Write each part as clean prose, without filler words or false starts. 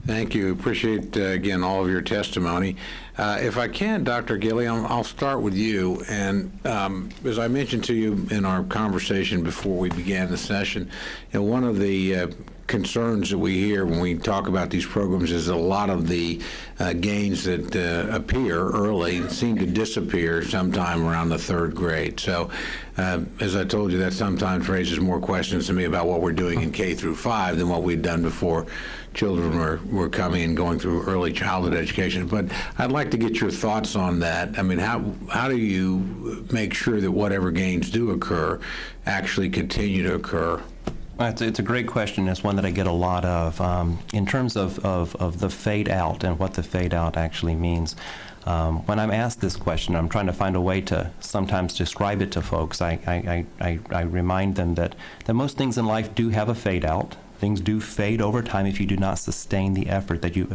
Thank you. Appreciate, again, all of your testimony. If I can, Dr. Gilley, I'll start with you. And as I mentioned to you in our conversation before we began the session, one of the concerns that we hear when we talk about these programs is a lot of the gains that appear early seem to disappear sometime around the third grade. So as I told you, that sometimes raises more questions to me about what we're doing in K through 5 than what we'd done before children were coming and going through early childhood education. But I'd like to get your thoughts on that. I mean, how do you make sure that whatever gains do occur actually continue to occur? It's a great question. It's one that I get a lot of. In terms of the fade out and what the fade out actually means, when I'm asked this question, I'm trying to find a way to sometimes describe it to folks. I remind them that most things in life do have a fade out. Things do fade over time if you do not sustain the effort that you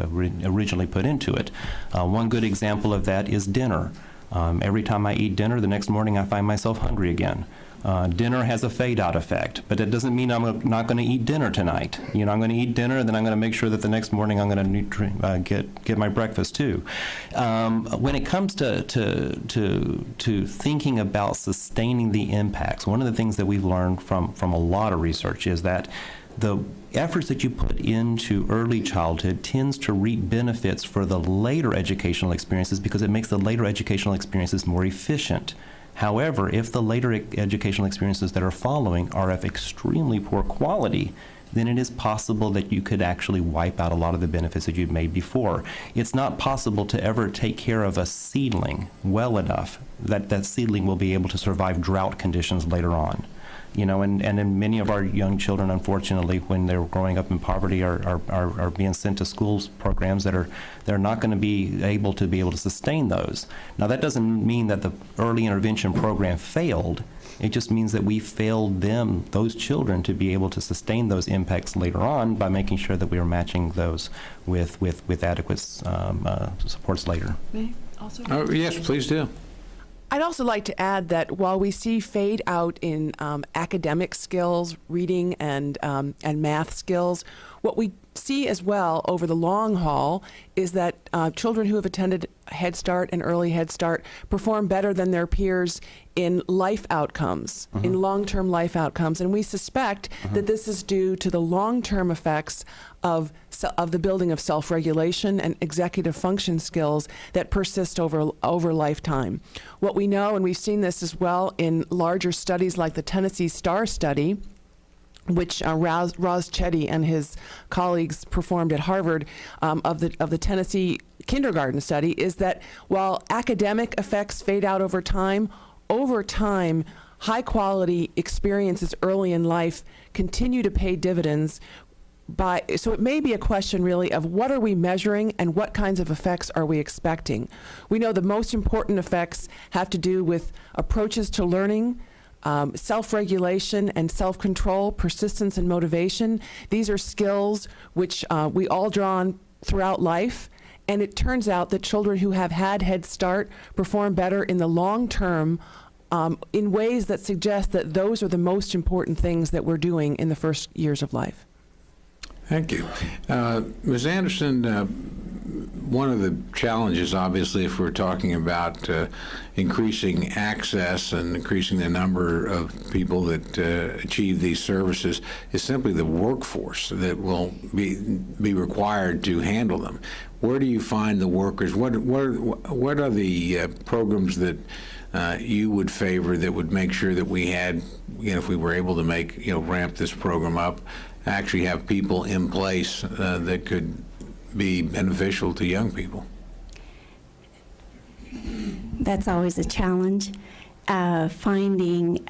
originally put into it. One good example of that is dinner. Every time I eat dinner, the next morning I find myself hungry again. Dinner has a fade-out effect, but that doesn't mean I'm not going to eat dinner tonight. I'm going to eat dinner, then I'm going to make sure that the next morning I'm going to get my breakfast too. When it comes to thinking about sustaining the impacts, one of the things that we've learned from a lot of research is that the efforts that you put into early childhood tends to reap benefits for the later educational experiences because it makes the later educational experiences more efficient. However, if the later educational experiences that are following are of extremely poor quality, then it is possible that you could actually wipe out a lot of the benefits that you've made before. It's not possible to ever take care of a seedling well enough that that seedling will be able to survive drought conditions later on. And many of our young children, unfortunately, when they're growing up in poverty, are being sent to schools programs that they're not going to be able to sustain those. Now, that doesn't mean that the early intervention program failed. It just means that we failed those children, to be able to sustain those impacts later on by making sure that we are matching those with adequate supports later. May I also? Yes, please do. I'd also like to add that while we see fade out in academic skills, reading and math skills, what we see as well over the long haul is that children who have attended Head Start and early Head Start perform better than their peers in life outcomes, in long-term life outcomes. And we suspect that this is due to the long-term effects of the building of self-regulation and executive function skills that persist over lifetime. What we know, and we've seen this as well in larger studies like the Tennessee STAR study, which Roz Chetty and his colleagues performed at Harvard, of the Tennessee kindergarten study, is that while academic effects fade out over time, high-quality experiences early in life continue to pay dividends. So it may be a question really of what are we measuring and what kinds of effects are we expecting. We know the most important effects have to do with approaches to learning, self-regulation and self-control, persistence and motivation. These are skills which we all draw on throughout life. And it turns out that children who have had Head Start perform better in the long term in ways that suggest that those are the most important things that we're doing in the first years of life. Thank you. Ms. Anderson, one of the challenges, obviously, if we're talking about increasing access and increasing the number of people that achieve these services, is simply the workforce that will be required to handle them. Where do you find the workers? What are the programs that you would favor that would make sure that we had, if we were able to ramp this program up, actually have people in place that could be beneficial to young people? That's always a challenge. Finding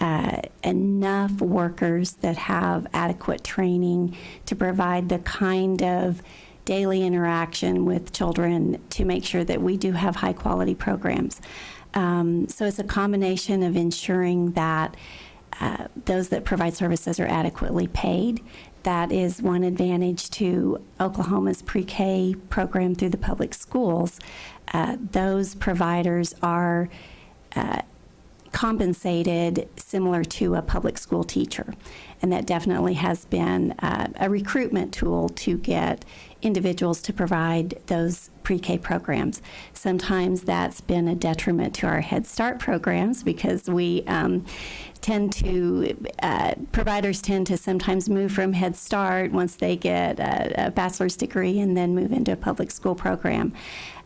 enough workers that have adequate training to provide the kind of daily interaction with children to make sure that we do have high quality programs. So it's a combination of ensuring that those that provide services are adequately paid. That is one advantage to Oklahoma's pre-K program through the public schools. Those providers are compensated similar to a public school teacher. And that definitely has been a recruitment tool to get individuals to provide those pre-K programs. Sometimes that's been a detriment to our Head Start programs because we providers tend to sometimes move from Head Start once they get a bachelor's degree and then move into a public school program.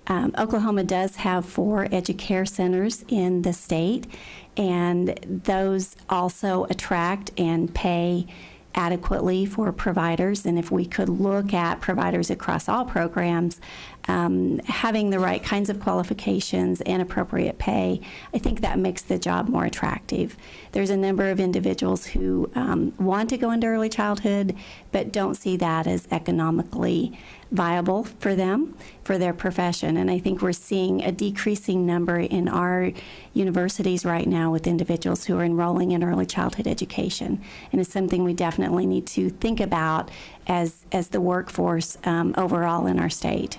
Oklahoma does have 4 Educare centers in the state, and those also attract and pay adequately for providers. And if we could look at providers across all programs having the right kinds of qualifications and appropriate pay, I think that makes the job more attractive. There's a number of individuals who want to go into early childhood but don't see that as economically viable for them, for their profession. And I think we're seeing a decreasing number in our universities right now with individuals who are enrolling in early childhood education. And it's something we definitely need to think about as the workforce overall in our state.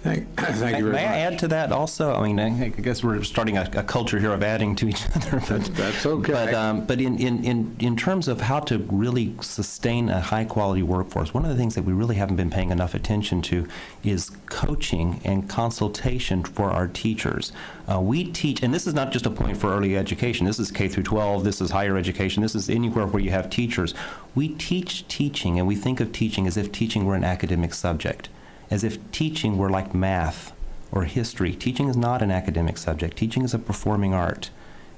Thank you very much. May I add to that also? I mean, I guess we're starting a culture here of adding to each other. But, that's okay. But in terms of how to really sustain a high-quality workforce, one of the things that we really haven't been paying enough attention to is coaching and consultation for our teachers. We teach, and this is not just a point for early education. This is K through 12. This is higher education. This is anywhere where you have teachers. We teach teaching, and we think of teaching as if teaching were an academic subject, as if teaching were like math or history. Teaching is not an academic subject. Teaching is a performing art.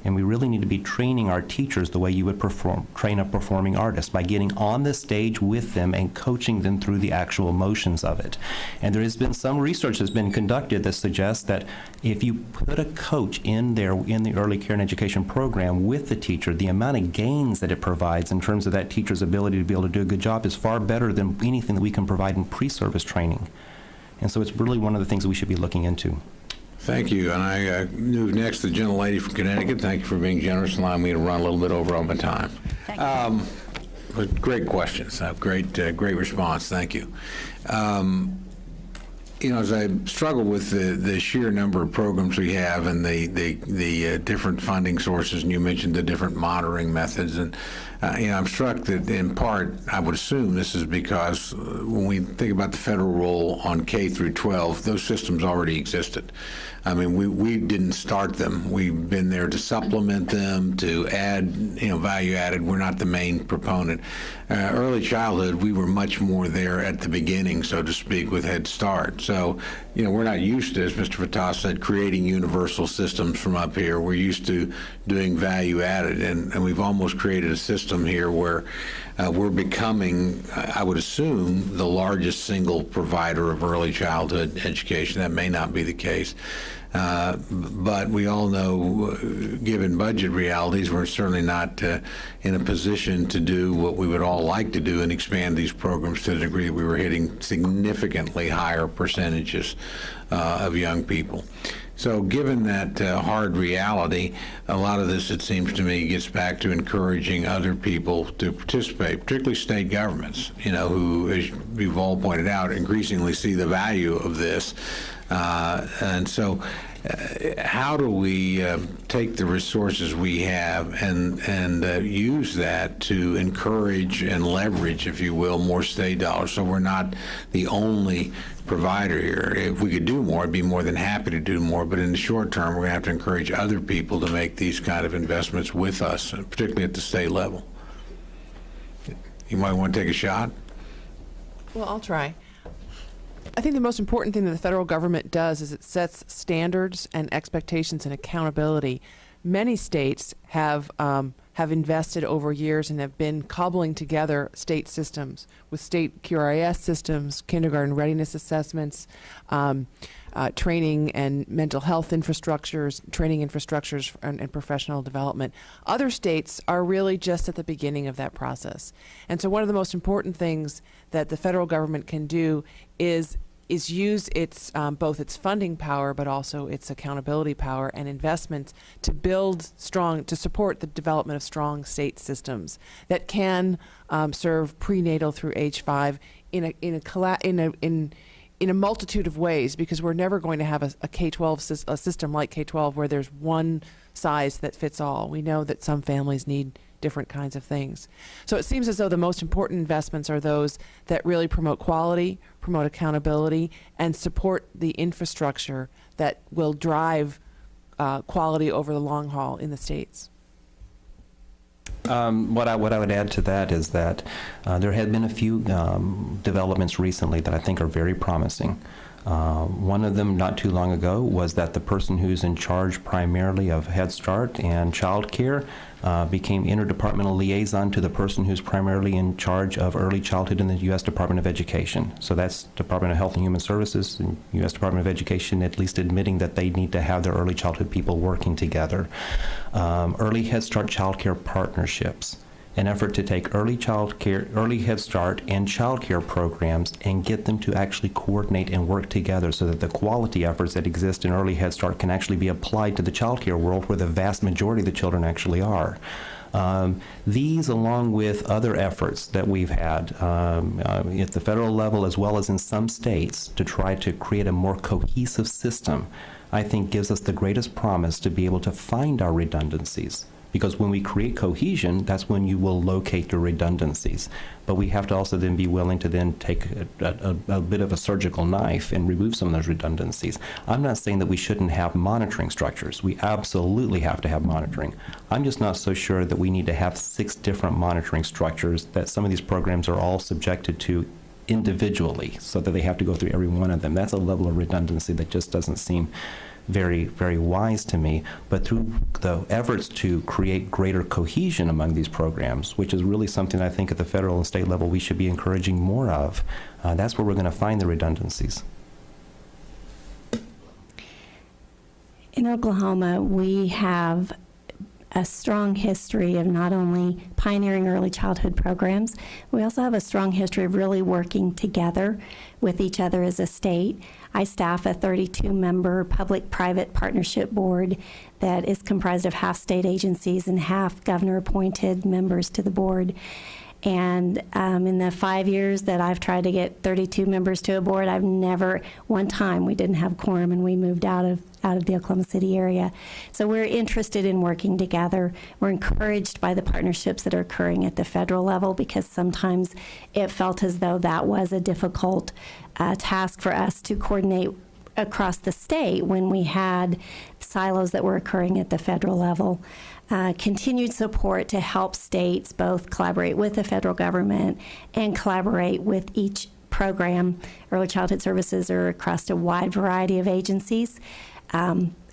And we really need to be training our teachers the way you would train a performing artist, by getting on the stage with them and coaching them through the actual motions of it. And there has been some research that's been conducted that suggests that if you put a coach in there in the early care and education program with the teacher, the amount of gains that it provides in terms of that teacher's ability to be able to do a good job is far better than anything that we can provide in pre-service training. And so it's really one of the things that we should be looking into. Thank you. And I move next to the gentlelady from Connecticut. Thank you for being generous and allowing me to run a little bit over on my time. Great questions. Great response. Thank you. As I struggle with the sheer number of programs we have and the different funding sources, and you mentioned the different monitoring methods, and I'm struck that in part, I would assume this is because when we think about the federal role on K through 12, those systems already existed. I mean, we didn't start them. We've been there to supplement them, to add, value added. We're not the main proponent. Early childhood, we were much more there at the beginning, so to speak, with Head Start. So, we're not used to, as Mr. Fatah said, creating universal systems from up here. We're used to doing value added, and we've almost created a system here where we're becoming, I would assume, the largest single provider of early childhood education. That may not be the case. But we all know, given budget realities, we're certainly not in a position to do what we would all like to do and expand these programs to the degree that we were hitting significantly higher percentages of young people. So given that hard reality, a lot of this, it seems to me, gets back to encouraging other people to participate, particularly state governments, who, as we've all pointed out, increasingly see the value of this. And so how do we take the resources we have and use that to encourage and leverage, if you will, more state dollars, so we're not the only provider here? If we could do more, I'd be more than happy to do more, but in the short term, we're going to have to encourage other people to make these kind of investments with us, particularly at the state level. You might want to take a shot? Well, I'll try. I think the most important thing that the federal government does is it sets standards and expectations and accountability. Many states have invested over years and have been cobbling together state systems with state QRIS systems, kindergarten readiness assessments, training and mental health infrastructures, training infrastructures, and professional development. Other states are really just at the beginning of that process. And so one of the most important things that the federal government can do is use its both its funding power but also its accountability power and investments to support the development of strong state systems that can serve prenatal through age 5 in a multitude of ways, because we're never going to have a K-12 system like K-12 where there's one size that fits all. We know that some families need different kinds of things. So it seems as though the most important investments are those that really promote quality, promote accountability, and support the infrastructure that will drive quality over the long haul in the states. What I would add to that is that there have been a few developments recently that I think are very promising. One of them not too long ago was that the person who's in charge primarily of Head Start and child care became interdepartmental liaison to the person who's primarily in charge of early childhood in the U.S. Department of Education. So that's Department of Health and Human Services and U.S. Department of Education at least admitting that they need to have their early childhood people working together. Early Head Start child care partnerships, an effort to take early Head Start and child care programs and get them to actually coordinate and work together so that the quality efforts that exist in early Head Start can actually be applied to the child care world where the vast majority of the children actually are. These, along with other efforts that we've had at the federal level as well as in some states to try to create a more cohesive system, I think gives us the greatest promise to be able to find our redundancies. Because when we create cohesion, that's when you will locate your redundancies. But we have to also then be willing to then take a bit of a surgical knife and remove some of those redundancies. I'm not saying that we shouldn't have monitoring structures. We absolutely have to have monitoring. I'm just not so sure that we need to have 6 different monitoring structures, that some of these programs are all subjected to individually so that they have to go through every one of them. That's a level of redundancy that just doesn't seem very, very wise to me. But through the efforts to create greater cohesion among these programs, which is really something I think at the federal and state level we should be encouraging more of, that's where we're going to find the redundancies. In Oklahoma, we have a strong history of not only pioneering early childhood programs, we also have a strong history of really working together with each other as a state. I staff a 32-member public-private partnership board that is comprised of half state agencies and half governor-appointed members to the board. And in the 5 years that I've tried to get 32 members to a board, I've never, one time we didn't have quorum and we moved out of the Oklahoma City area. So we're interested in working together. We're encouraged by the partnerships that are occurring at the federal level because sometimes it felt as though that was a difficult task for us to coordinate across the state when we had silos that were occurring at the federal level. Continued support to help states both collaborate with the federal government and collaborate with each program. Early childhood services are across a wide variety of agencies.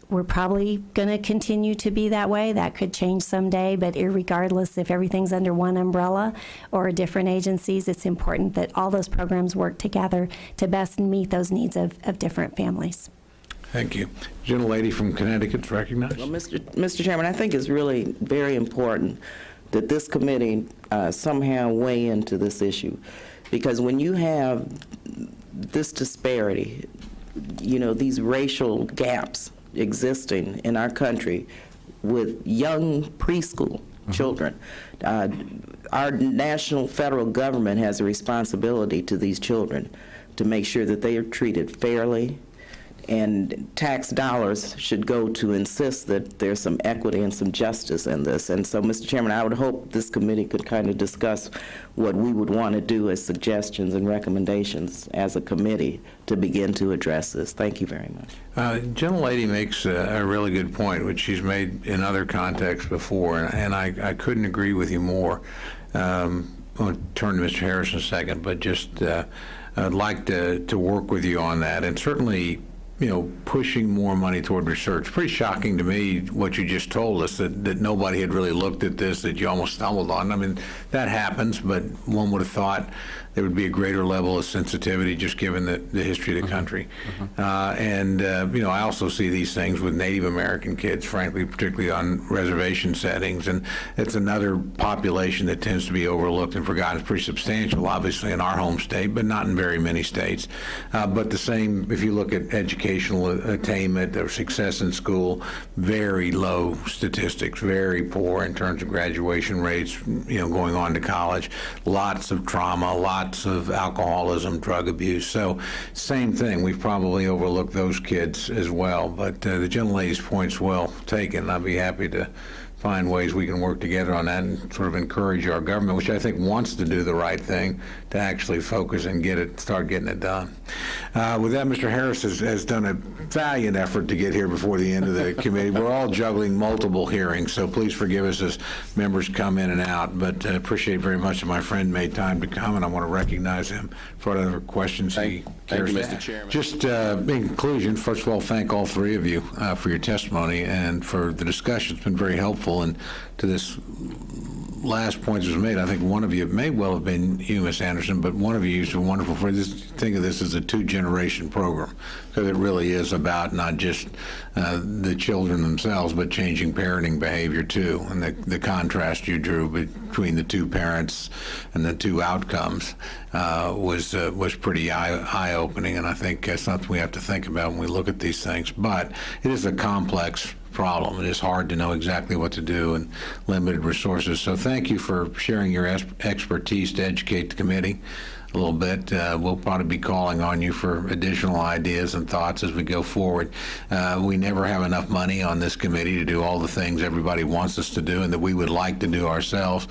We're probably going to continue to be that way. That could change someday, but irregardless if everything's under one umbrella or different agencies, it's important that all those programs work together to best meet those needs of different families. Thank you. Gentlelady from Connecticut's recognized. Well, Mr. Chairman, I think it's really very important that this committee somehow weigh into this issue, because when you have this disparity, you know, these racial gaps existing in our country with young preschool children, our national federal government has a responsibility to these children to make sure that they are treated fairly, and tax dollars should go to insist that there's some equity and some justice in this. And so, Mr. Chairman, I would hope this committee could kind of discuss what we would want to do as suggestions and recommendations as a committee to begin to address this. Thank you very much. Gentlelady makes a really good point, which she's made in other contexts before, and I couldn't agree with you more. I'm going to turn to Mr. Harris in a second, but just I'd like to work with you on that, and certainly, you know, pushing more money toward research. Pretty shocking to me what you just told us, that nobody had really looked at this, that you almost stumbled on. I mean, that happens, but one would have thought there would be a greater level of sensitivity just given the history of the country. You know, I also see these things with Native American kids, frankly, particularly on reservation settings, and it's another population that tends to be overlooked and forgotten. It's pretty substantial, obviously, in our home state, but not in very many states. But the same, if you look at educational attainment or success in school, very low statistics, very poor in terms of graduation rates, you know, going on to college, lots of trauma, lots of alcoholism, drug abuse. So same thing, we've probably overlooked those kids as well. But the gentlelady's point's well taken. I'd be happy to find ways we can work together on that and sort of encourage our government, which I think wants to do the right thing, to actually focus and start getting it done. With that, Mr. Harris has done a valiant effort to get here before the end of the committee. We're all juggling multiple hearings, so please forgive us as members come in and out, but appreciate very much that my friend made time to come, and I want to recognize him for whatever questions he cares to ask. Mr. Chairman. Just in conclusion, first of all, thank all three of you for your testimony and for the discussion. It's been very helpful, and to this last point that was made, I think one of you, it may well have been you, Ms. Anderson, but one of you used a wonderful phrase. Think of this as a two-generation program, because it really is about not just the children themselves, but changing parenting behavior too. And the contrast you drew between the two parents and the two outcomes was pretty eye-opening, and I think that's something we have to think about when we look at these things. But it is a complex problem. It is hard to know exactly what to do and limited resources. So thank you for sharing your expertise to educate the committee a little bit. We'll probably be calling on you for additional ideas and thoughts as we go forward. We never have enough money on this committee to do all the things everybody wants us to do and that we would like to do ourselves.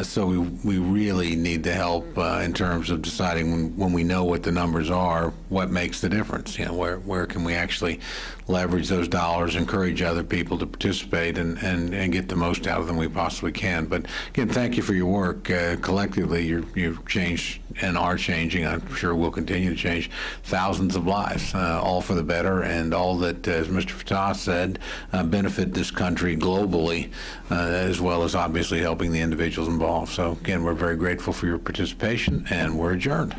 So we really need the help in terms of deciding when we know what the numbers are, what makes the difference. You know, where can we actually leverage those dollars, encourage other people to participate, and get the most out of them we possibly can. But again, thank you for your work. Collectively, you've changed and are changing, I'm sure will continue to change, thousands of lives, all for the better, and all that, as Mr. Fatah said, benefit this country globally, as well as obviously helping the individuals involved. So again, we're very grateful for your participation, and we're adjourned.